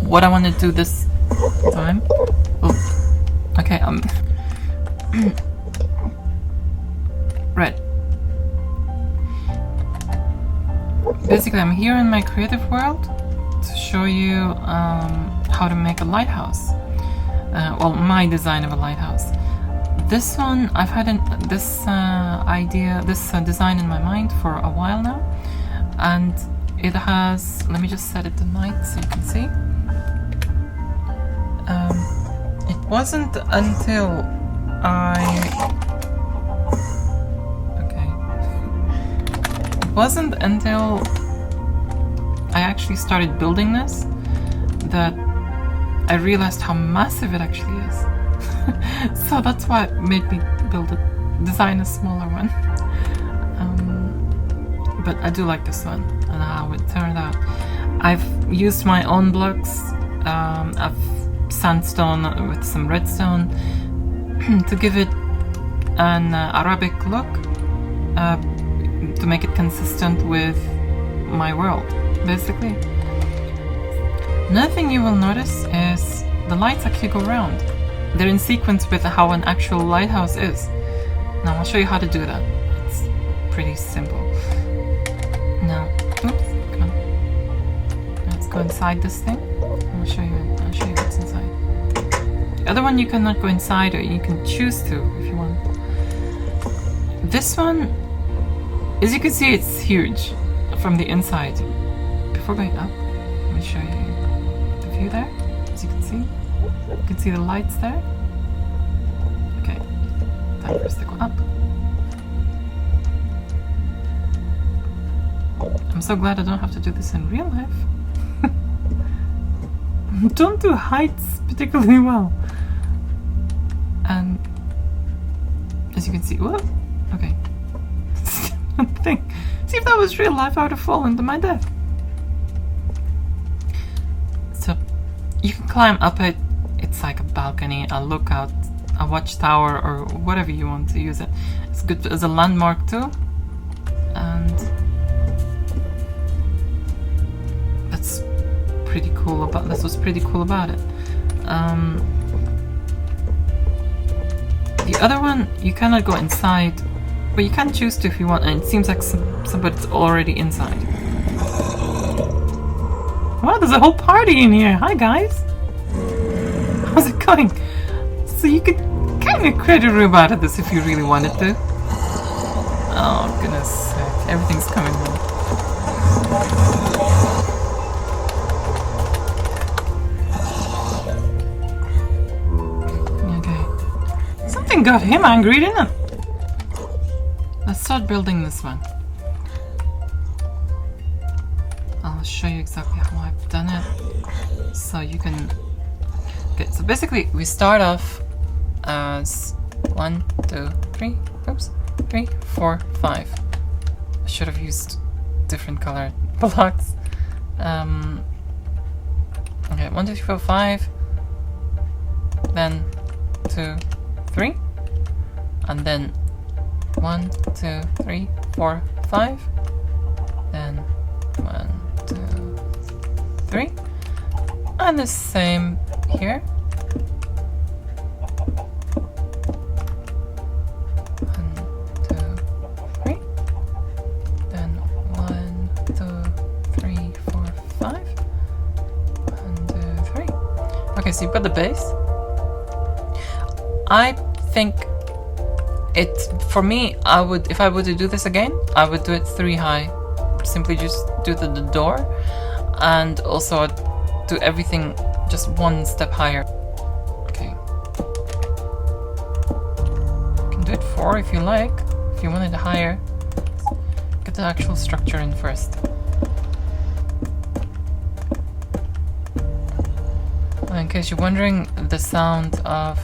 what I want to do this time. Oh, okay. Right. Basically, I'm here in my creative world to show you how to make a lighthouse. Well, my design of a lighthouse. This one, I've had this design in my mind for a while now, and it has. Let me just set it to night so you can see. It wasn't until It wasn't until I actually started building this that I realized how massive it actually is. So that's why it made me design a smaller one. But I do like this one and how it turned out. I've used my own blocks. I've sandstone with some redstone to give it an Arabic look, to make it consistent with my world, basically. Another thing you will notice is the lights actually go round. They're in sequence with how an actual lighthouse is. Now I'll show you how to do that. It's pretty simple. Now, oops, come on. Let's go inside this thing. I'll show you what's inside. The other one you cannot go inside, or you can choose to if you want. This one, as you can see, it's huge from the inside. Before going up, let me show you the view there. As you can see the lights there. Okay, time for us to go up. I'm so glad I don't have to do this in real life. Don't do heights particularly well. And as you can see, whoa, okay. Thing. See, if that was real life, I would have fallen to my death. So you can climb up it. It's like a balcony, a lookout, a watchtower, or whatever you want to use it. It's good as a landmark too. And that's pretty cool about this. Was pretty cool about it. The other one, you cannot go inside, but you can choose to if you want, and it seems like somebody's already inside. Wow, there's a whole party in here. Hi guys. How's it going? So you could kind of create a room out of this if you really wanted to. Oh goodness sake, everything's coming home. Okay. Something got him angry, didn't it? Let's start building this one. I'll show you exactly how I've done it, so you can. Okay, so basically we start off as 1, 2, 3. Oops, 3, 4, 5. I should have used different colored blocks. Okay, 1, 2, 3, 4, 5. Then 2, 3, and then 1, 2, 3, 4, 5. Then 1, 2, 3. And the same here. 1, 2, 3. Then 1, 2, 3, 4, 5. 1, 2, 3. Okay, so you've got the base. I think for me, I would, if I were to do this again, I would do it 3 high. Simply just do the door, and also do everything just 1 step higher. Okay. You can do it 4 if you like, if you want it higher. Get the actual structure in first. In case you're wondering the sound of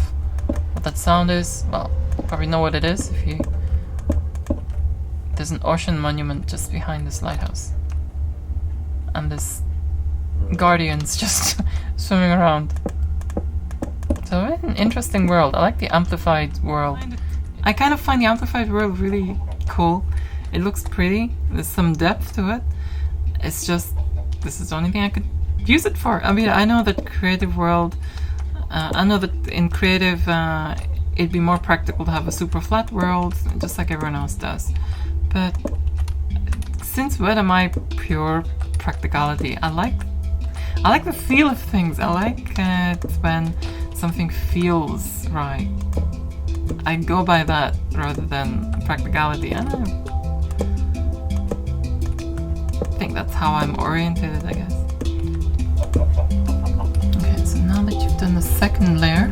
what that sound is, well, you probably know what it is if you. There's an ocean monument just behind this lighthouse, and this guardians just swimming around. So an interesting world. I like the amplified world. I kind of find the amplified world really cool. It looks pretty. There's some depth to it. It's just, this is the only thing I could use it for. I mean, I know that creative world, I know that in creative, it'd be more practical to have a super flat world, just like everyone else does. But since when am I pure practicality? I like the feel of things. I like it when something feels right. I go by that rather than practicality. I don't know. I think that's how I'm oriented, I guess. Okay, so now that you've done the second layer,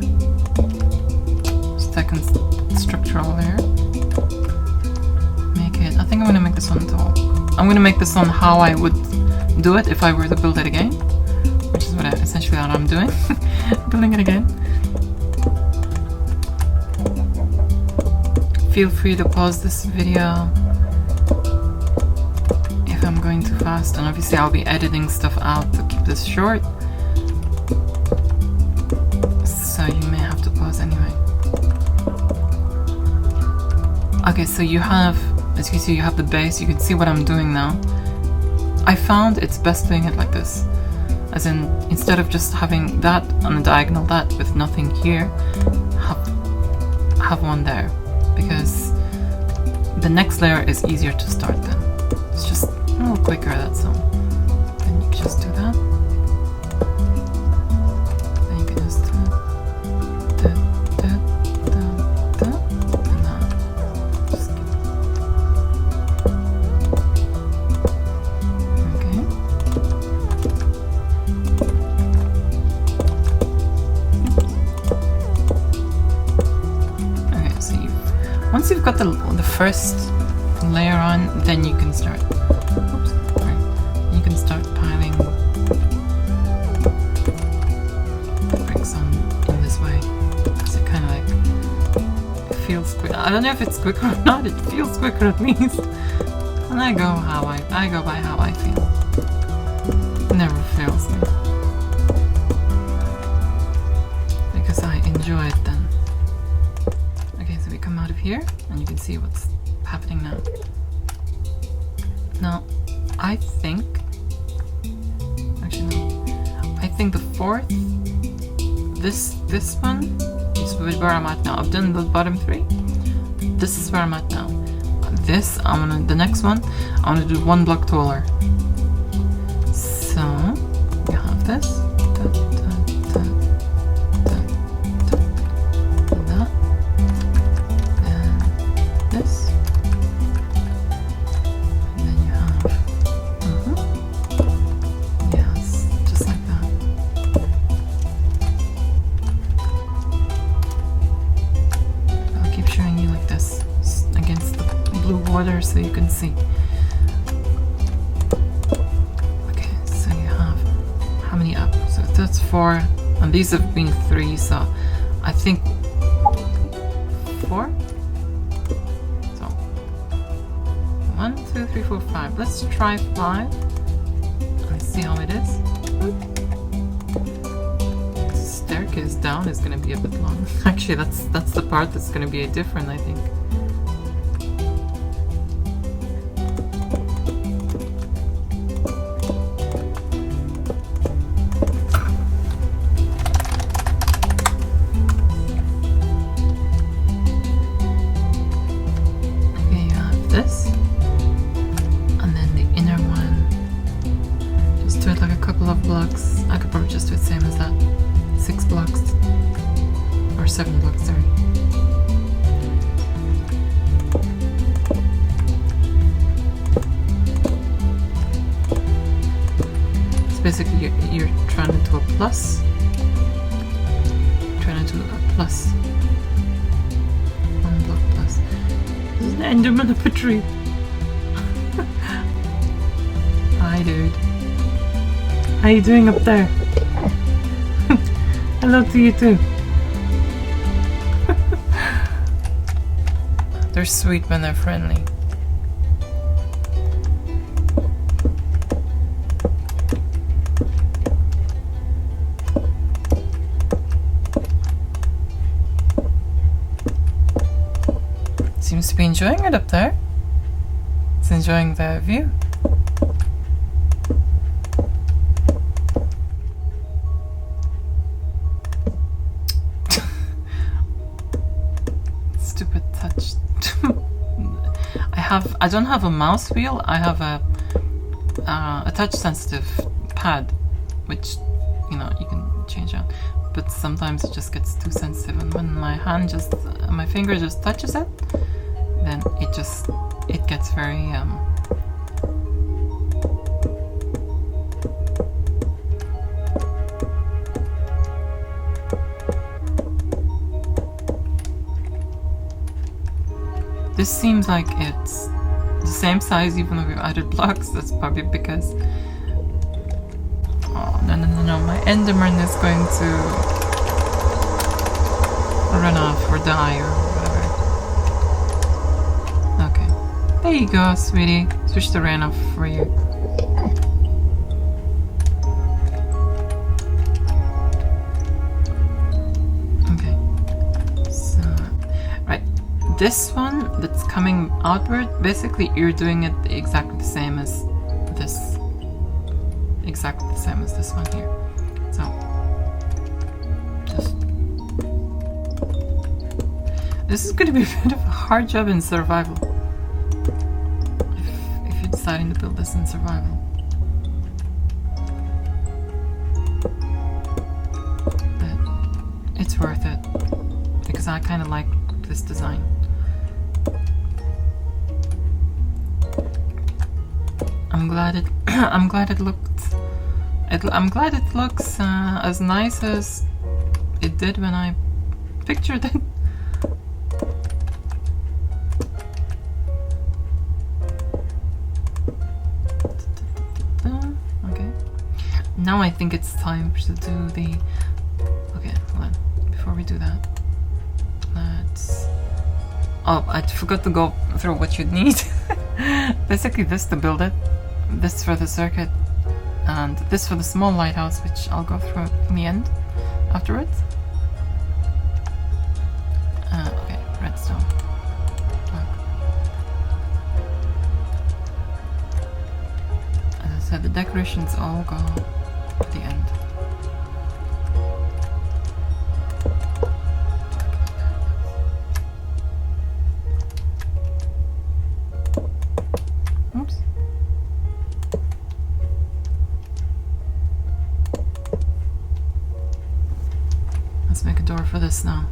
second structural layer, make it, I think I'm going to make this one tall. I'm going to make this one how I would do it if I were to build it again, which is essentially what I'm doing, building it again. Feel free to pause this video if I'm going too fast, and obviously I'll be editing stuff out to keep this short, so you may have to pause anyway. Okay, so you have, as you can see, you have the base. You can see what I'm doing now. I found it's best doing it like this, as in, instead of just having that on the diagonal, that with nothing here, have one there, because the next layer is easier to start then. It's just a little quicker, that's all. Then you can just do that. Then you can just and that. Just okay. Okay, so once you've got the first layer on, then you can start. Oops, sorry. You can start piling the bricks on in this way. So it kind of like, it feels quick. I don't know if it's quicker or not. It feels quicker at least. And I go by how I feel. It never fails me, because I enjoy it then. Okay, so we come out of here, and you can see what's happening now. Now, I think, actually no, I think the fourth, this one is where I'm at now. I've done the bottom three. This is where I'm at now. This, the next one, I'm gonna do one block taller. So, you have this. So you can see. Okay, so you have how many up? So that's 4, and these have been 3, so I think 4. So 1, 2, 3, 4, 5. Let's try 5 and see how it is. The staircase down is going to be a bit long. Actually, that's the part that's going to be different, I think. Blocks. I could probably just do it same as that. 6 blocks. Or 7 blocks, sorry. So basically you're trying to do a plus. Trying to do a plus. 1 block plus. There's an enderman up a tree. Hi dude. How you doing up there? Hello to you too. They're sweet when they're friendly. Seems to be enjoying it up there. It's enjoying the view. stupid touch. I don't have a mouse wheel. I have a touch sensitive pad, which you can change out. But sometimes it just gets too sensitive, and when my finger just touches it, then it gets very This seems like it's the same size even though we've added blocks. That's probably because... Oh, no. My Enderman is going to run off or die or whatever. Okay. There you go, sweetie. Switch the rain off for you. This one that's coming outward, basically you're doing it exactly the same as this. Exactly the same as this one here. So, this is going to be a bit of a hard job in survival. If you're deciding to build this in survival. But it's worth it. Because I kind of like this design. I'm glad it looks as nice as it did when I pictured it. Okay. Now I think it's time to do the... Okay, hold on. Before we do that, let's... Oh, I forgot to go through what you'd need. Basically this to build it. This for the circuit, and this for the small lighthouse, which I'll go through in the end, afterwards. Okay, redstone. As I said, the decorations all go at the end. Let's make a door for this now.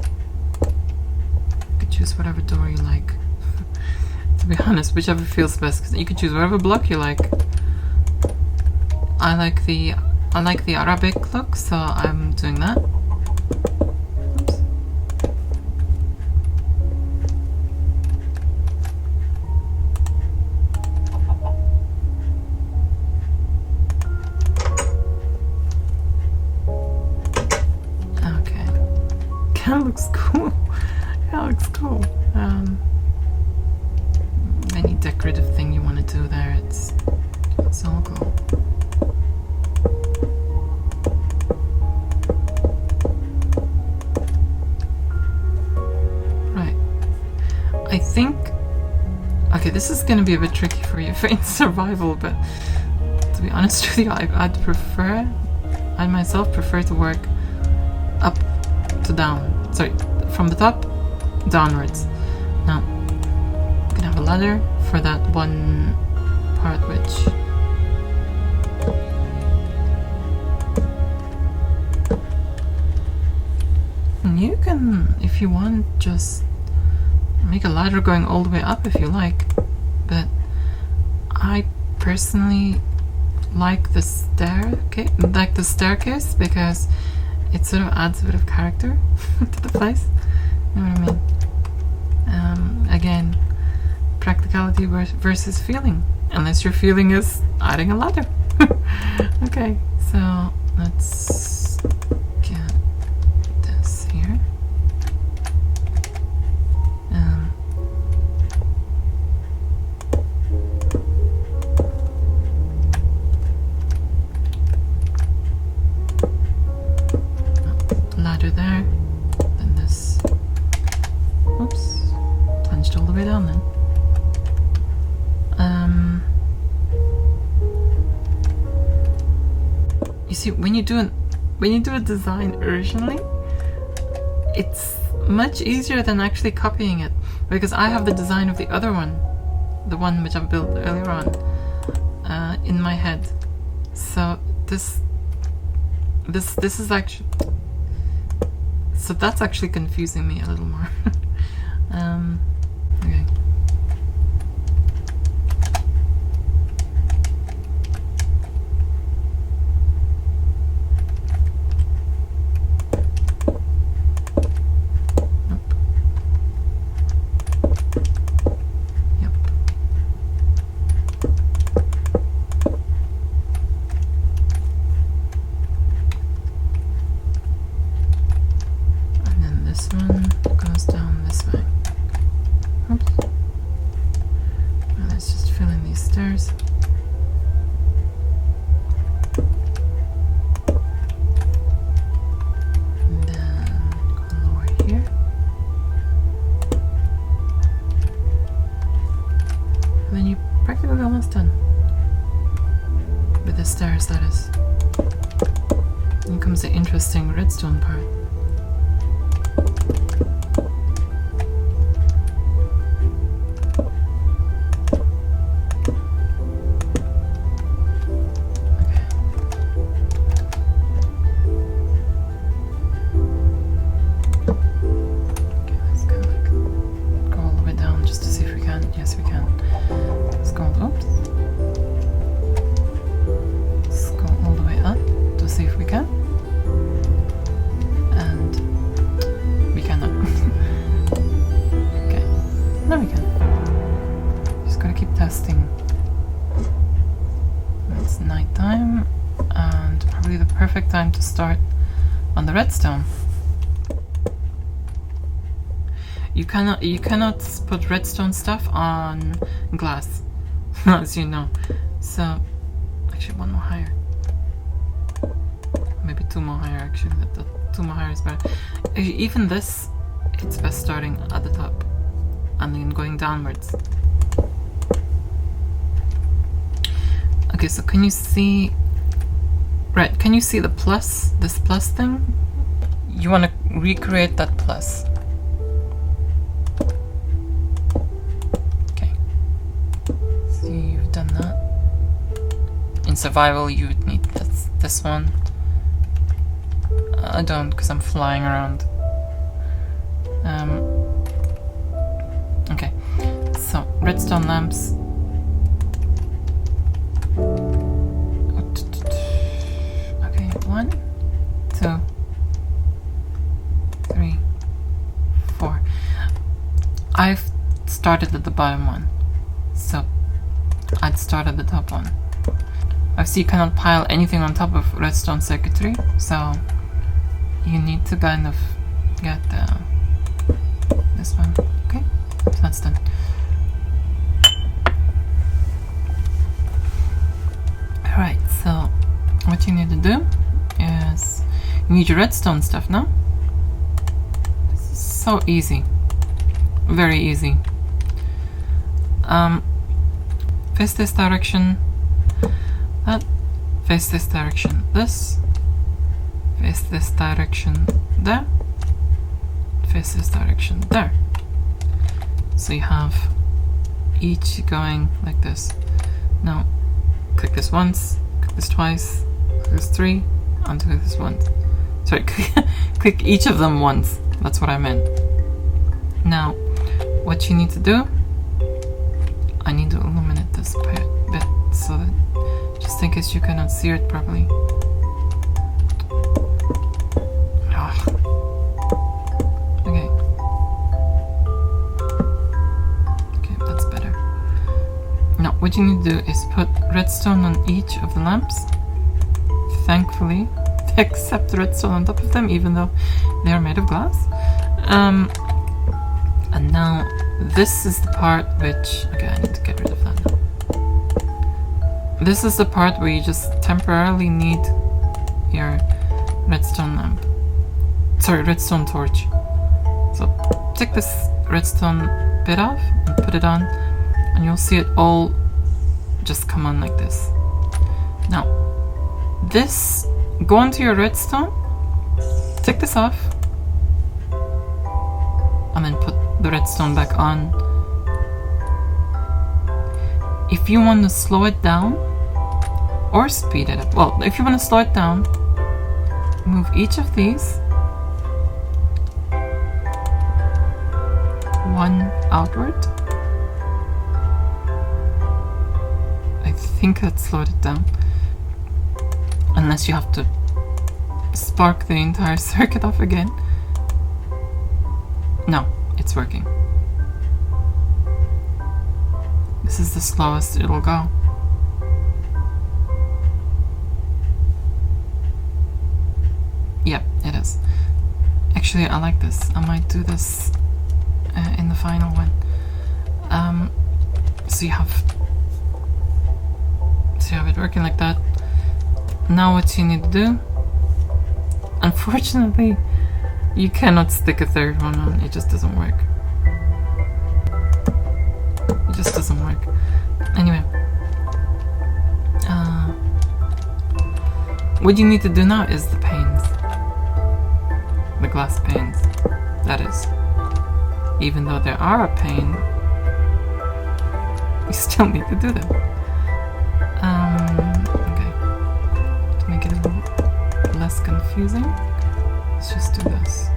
You could choose whatever door you like. To be honest, whichever feels best, because you can choose whatever block you like. I like the Arabic look, so I'm doing that. That looks cool. That looks cool. Any decorative thing you want to do there, it's all cool. Right. I think... Okay, this is going to be a bit tricky for you in survival, but to be honest with you, I myself prefer to work up to down. Sorry, from the top downwards. Now, I'm gonna have a ladder for that one part which... And you can, if you want, just make a ladder going all the way up if you like. But I personally like the staircase because it sort of adds a bit of character to the place. You know what I mean? Again, practicality versus feeling. Unless your feeling is adding a ladder. Okay, so let's get this here. Ladder there, then this, oops, plunged all the way down then. You see, when you do when you do a design originally, it's much easier than actually copying it, because I have the design of the other one, the one which I built earlier on, in my head. So this is actually, so that's actually confusing me a little more. Okay. Done with the stairs, that is. Then comes the interesting redstone part. Time to start on the redstone. You cannot put redstone stuff on glass, as you know. So actually one more higher, maybe two more higher. Actually, the two more higher is better. Even this, it's best starting at the top and then going downwards. Okay, so can you see? Right, can you see the plus, this plus thing? You want to recreate that plus. Okay. See, you've done that. In survival, you would need this one. I don't, because I'm flying around. Okay, so redstone lamps. One, two, three, four. I've started at the bottom one, so I'd start at the top one. I see you cannot pile anything on top of redstone circuitry, so you need to kind of get this one. Okay, so that's done. Alright, so what you need to do is you need your redstone stuff now. This is so easy, very easy. Face this direction, that, face this direction, this, face this direction there, face this direction there. So you have each going like this. Now click this once, click this twice, click this three, and click this once. Sorry, click each of them once. That's what I meant. Now, what you need to do, I need to illuminate this bit so that, just in case you cannot see it properly. Okay. Okay, that's better. Now, what you need to do is put redstone on each of the lamps. Thankfully, they accept redstone on top of them, even though they are made of glass. And now this is the part which, okay, I need to get rid of that now. This is the part where you just temporarily need your redstone lamp. Sorry, redstone torch. So take this redstone bit off and put it on, and you'll see it all just come on like this. Now, this go into your redstone, take this off, and then put the redstone back on. If you want to slow it down or speed it up, well, if you want to slow it down, move each of these one outward. I think that slowed it down. Unless you have to spark the entire circuit off again. No, it's working. This is the slowest it'll go. Yep, it is. Actually, I like this. I might do this in the final one. So you have it working like that. Now what you need to do, unfortunately, you cannot stick a third one on. It just doesn't work. It just doesn't work. Anyway, what you need to do now is the panes. The glass panes, that is. Even though there are a pane, you still need to do them. Okay. To make it a little less confusing, let's just do this.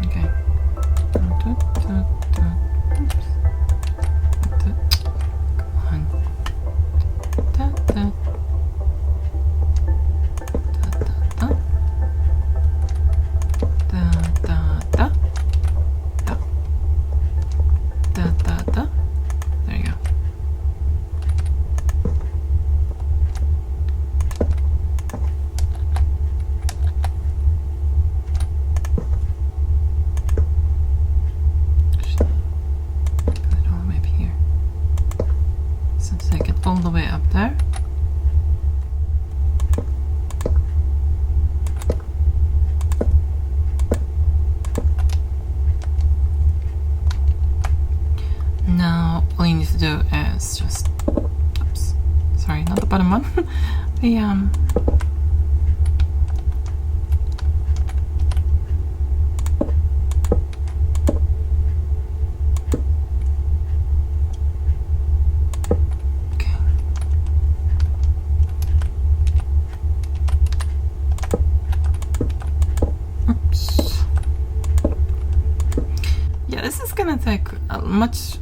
Okay. All the way up there. Now all you need to do is just, oops, sorry, not the bottom one, the gonna take much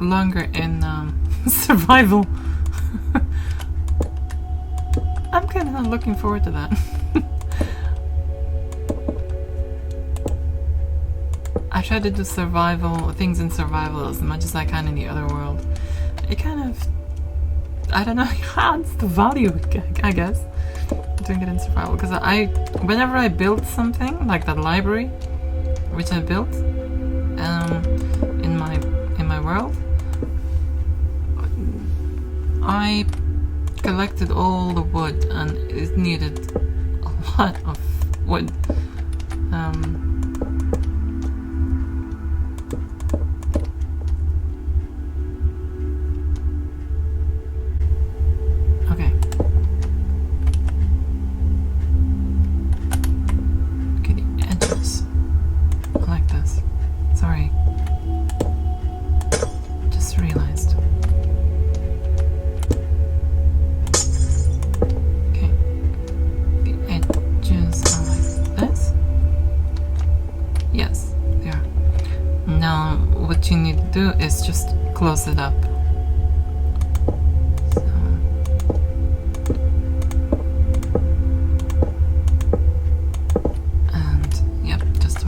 longer in survival. I'm kind of looking forward to that. I try to do things in survival as much as I can in the other world. It kind of, I don't know, adds the value, I guess, doing it in survival. Because whenever I build something, like that library, which I built, in my world, I collected all the wood, and it needed a lot of wood. Okay. Okay, the edges. I like this. Sorry. Just realized. Okay. The edges are like this. Yes, they are. Now, what you need to do is just close it up.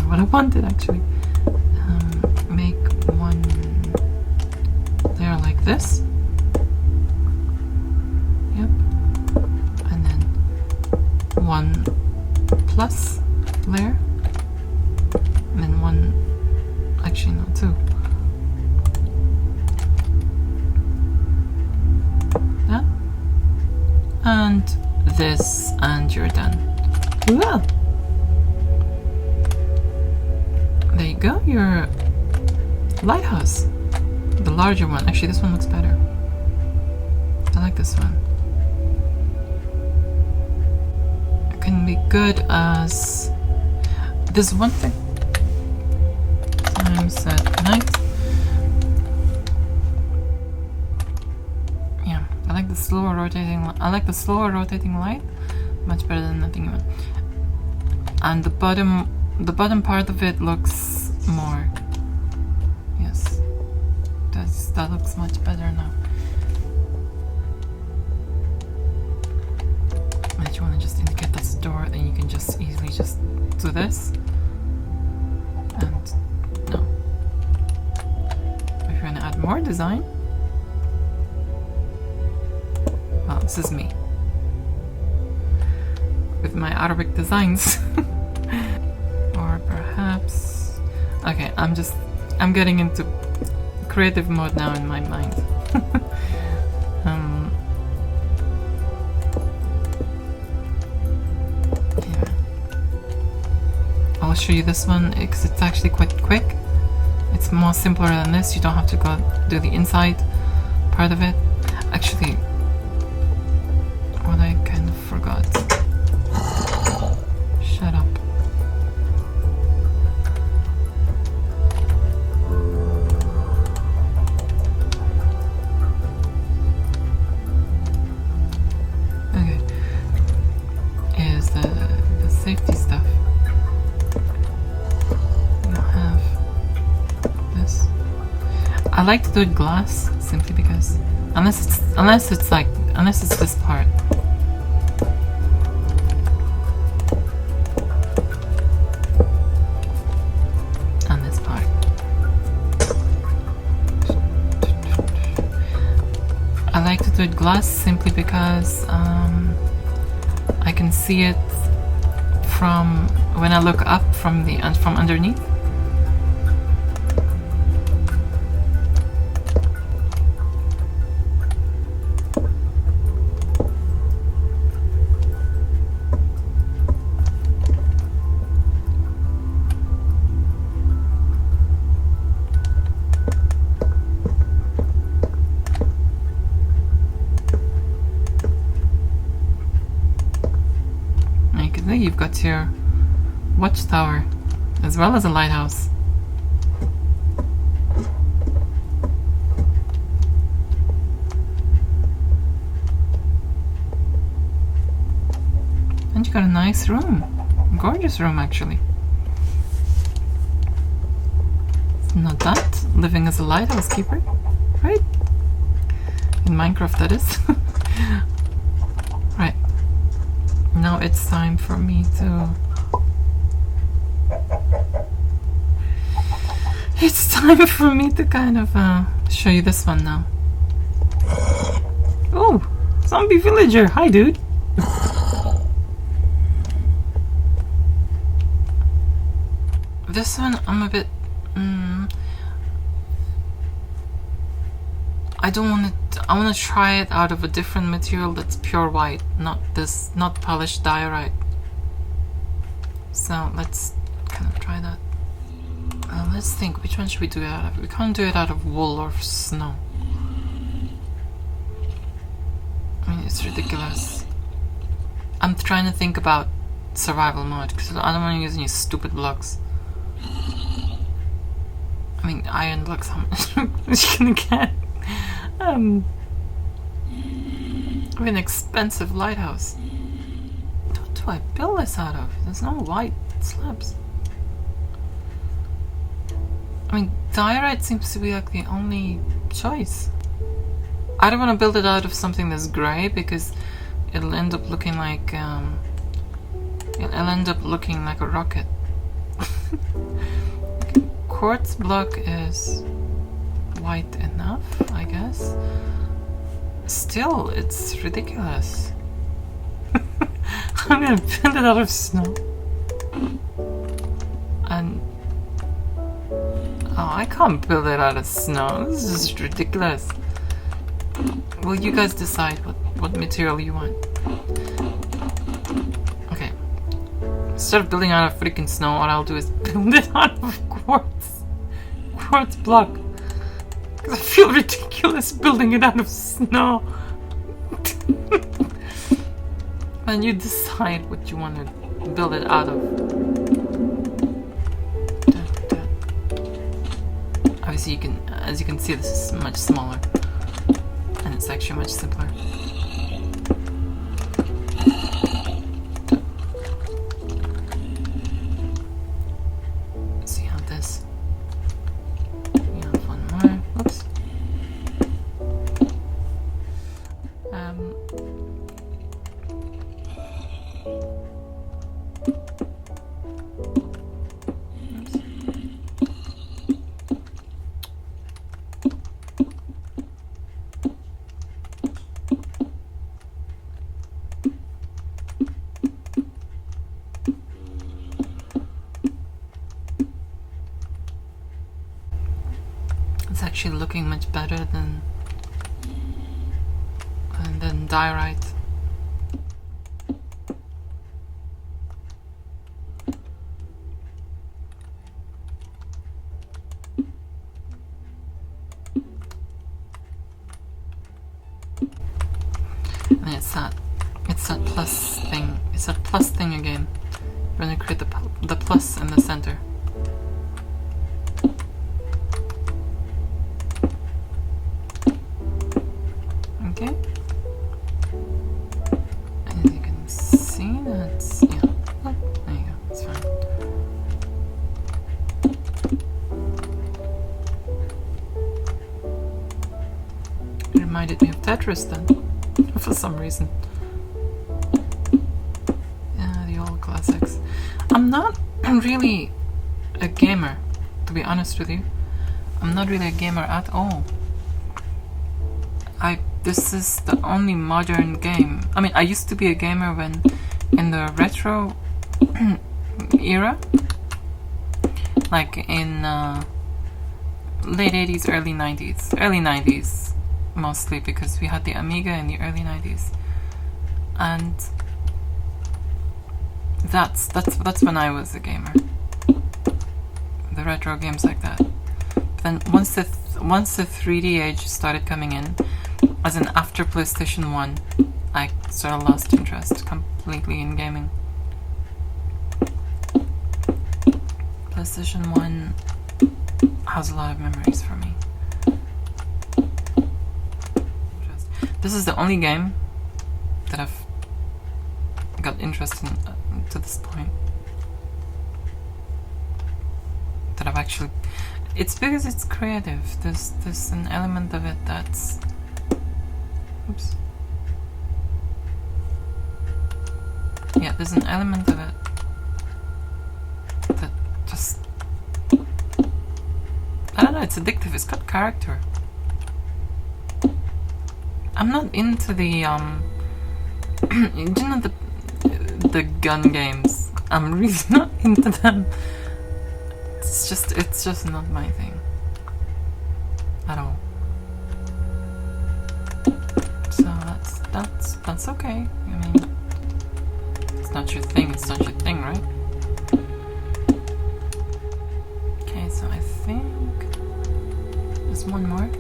What I wanted, actually. Make one layer like this. Yep. And then one plus layer. And then one, actually no, two. That. And this, and you're done. Well. There you go, your lighthouse. The larger one. Actually, this one looks better. I like like this one. It can be good as this one thing. Times at night. Yeah, I like the slower rotating. I like the slower rotating light much better than nothing even. And the bottom part of it looks more. Yes, that looks much better now. And if you want to just indicate that's the door, then you can just easily just do this. And no. If you want to add more design, well, this is me with my Arabic designs. Or perhaps, okay, I'm getting into creative mode now in my mind. Yeah. I'll show you this one because it's actually quite quick. It's more simpler than this. You don't have to go do the inside part of it. Actually, what I kind of forgot. Shut up. Okay. Is the safety stuff. You have this. I like to do it glass simply because unless it's this part. Do it glass simply because I can see it from when I look up from underneath. You've got your watchtower as well as a lighthouse. And you got a nice room. A gorgeous room actually. It's not that living as a lighthouse keeper, right? In Minecraft that is. Right. Now it's time for me to... It's time for me to kind of show you this one now. Oh, zombie villager. Hi, dude. This one, I'm a bit... I don't want to... I want to try it out of a different material that's pure white, not polished diorite. So let's kind of try that. Let's think, which one should we do it out of? We can't do it out of wool or snow. I mean, it's ridiculous. I'm trying to think about survival mode because I don't want to use any stupid blocks. I mean, iron blocks, how much are you gonna get? Of an expensive lighthouse. What do I build this out of? There's no white slabs. I mean, diorite seems to be like the only choice. I don't want to build it out of something that's grey because it'll end up looking like a rocket. Quartz block is white enough, I guess. Still, it's ridiculous. I'm gonna build it out of snow. And oh, I can't build it out of snow. This is just ridiculous. Well, you guys decide what material you want. Okay. Instead of building out of freaking snow, what I'll do is build it out of quartz block. Because I feel ridiculous building it out of snow. Then you decide what you want to build it out of. Obviously, as you can see, this is much smaller, and it's actually much simpler. See how this. We have one more. Oops. It's actually looking much better than diorite. And it's that plus thing. It's that plus thing again. We're gonna create the plus in the center. Okay. As you can see, that's yeah. Oh, there you go. It's fine. It reminded me of Tetris then. For some reason. Yeah, the old classics. I'm not really a gamer, to be honest with you. I'm not really a gamer at all. This is the only modern game. I mean, I used to be a gamer when in the retro era, like in late 80s, early 90s. Early 90s. Mostly because we had the Amiga in the early 90s, and that's when I was a gamer. The retro games like that. But then once the 3D age started coming in, as in after PlayStation 1, I sort of lost interest completely in gaming. PlayStation 1 has a lot of memories for me. This is the only game that I've got interest in to this point. That I've actually... It's because it's creative. There's an element of it that's... Oops. Yeah, there's an element of it that just... I don't know, it's addictive. It's got character. I'm not into the you know, the gun games. I'm really not into them. It's just not my thing at all. So that's okay. I mean, it's not your thing. It's not your thing, right? Okay, so I think there's one more.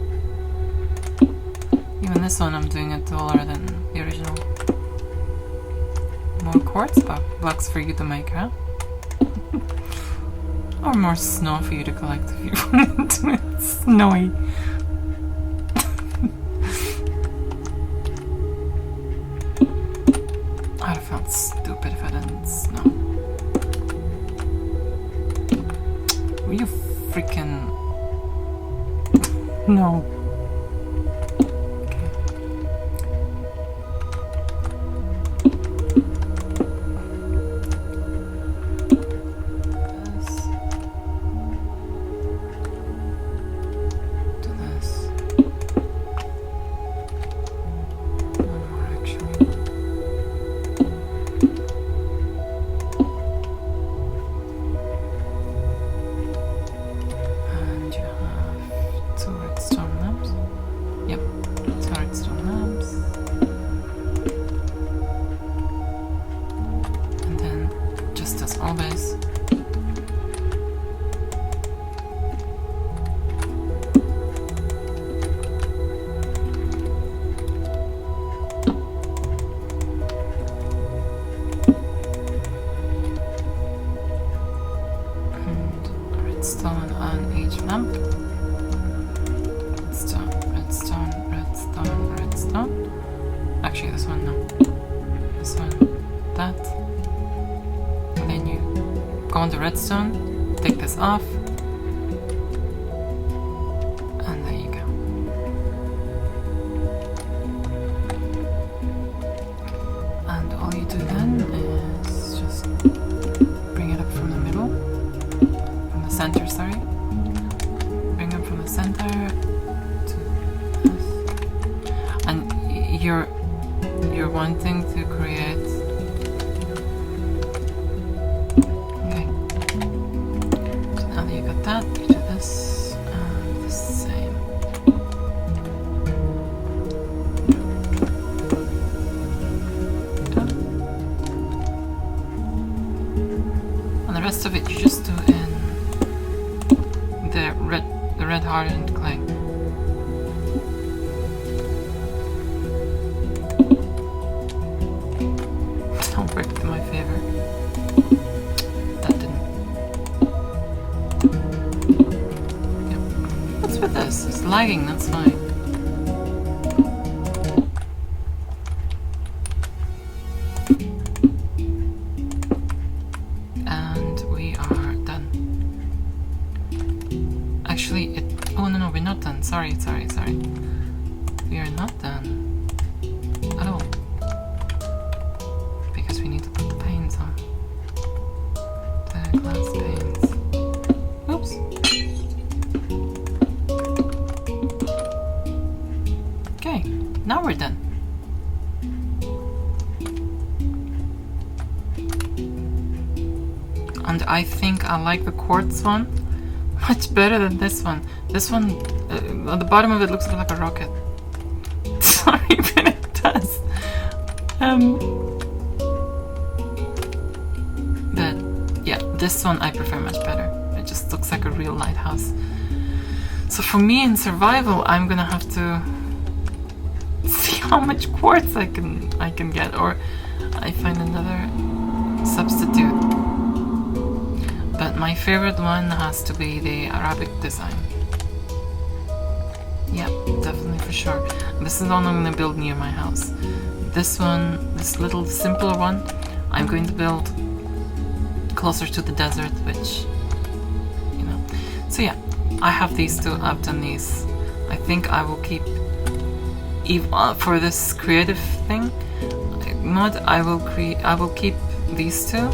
Even this one, I'm doing it taller than the original. More quartz blocks for you to make, huh? Or more snow for you to collect if you want to make it snowy. I'd have felt stupid if I didn't snow. Were you freaking... No. actually this one, no. This one, that. And then you go on the redstone, take this off, and there you go. And all you do then is just bring it up from the middle, from the center, sorry. Bring it from the center to this. And you're wanting to create. Okay. So now that you got that, you do this and the same. Done. And the rest of it you just do in the red hardened clay. Don't work in my favor. That didn't. Yep. What's with this? It's lagging, that's why. And we are done. Actually, oh no, we're not done. Sorry. We are not done at all. Because we need to put the panes on. The glass panes. Oops. Okay, now we're done. And I think I like the quartz one much better than this one. This one, on the bottom of it looks like a rocket. Sorry, but it does. But yeah, this one I prefer much better. It just looks like a real lighthouse. So for me in survival, I'm gonna have to see how much quartz I can get, or I find another substitute. But my favorite one has to be the Arabic design. Yeah, definitely for sure. This is the one I'm going to build near my house. This one, this little simpler one, I'm going to build closer to the desert, which, you know. So yeah, I have these two. I've done these. I think I will keep, for this creative thing, mod, I will keep these two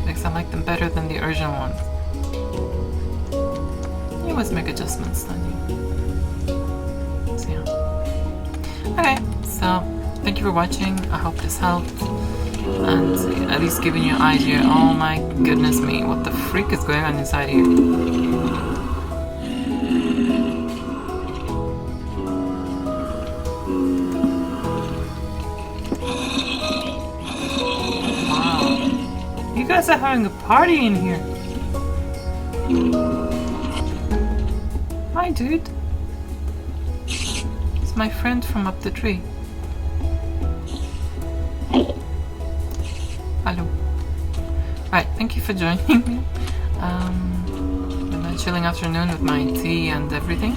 because I like them better than the original ones. You always make adjustments, don't you? So yeah. Okay, so thank you for watching. I hope this helped and at least giving you an idea. Oh my goodness me, what the freak is going on inside here? You guys are having a party in here. Hi, dude. It's my friend from up the tree. Hello. Right, thank you for joining me. In a chilling afternoon with my tea and everything.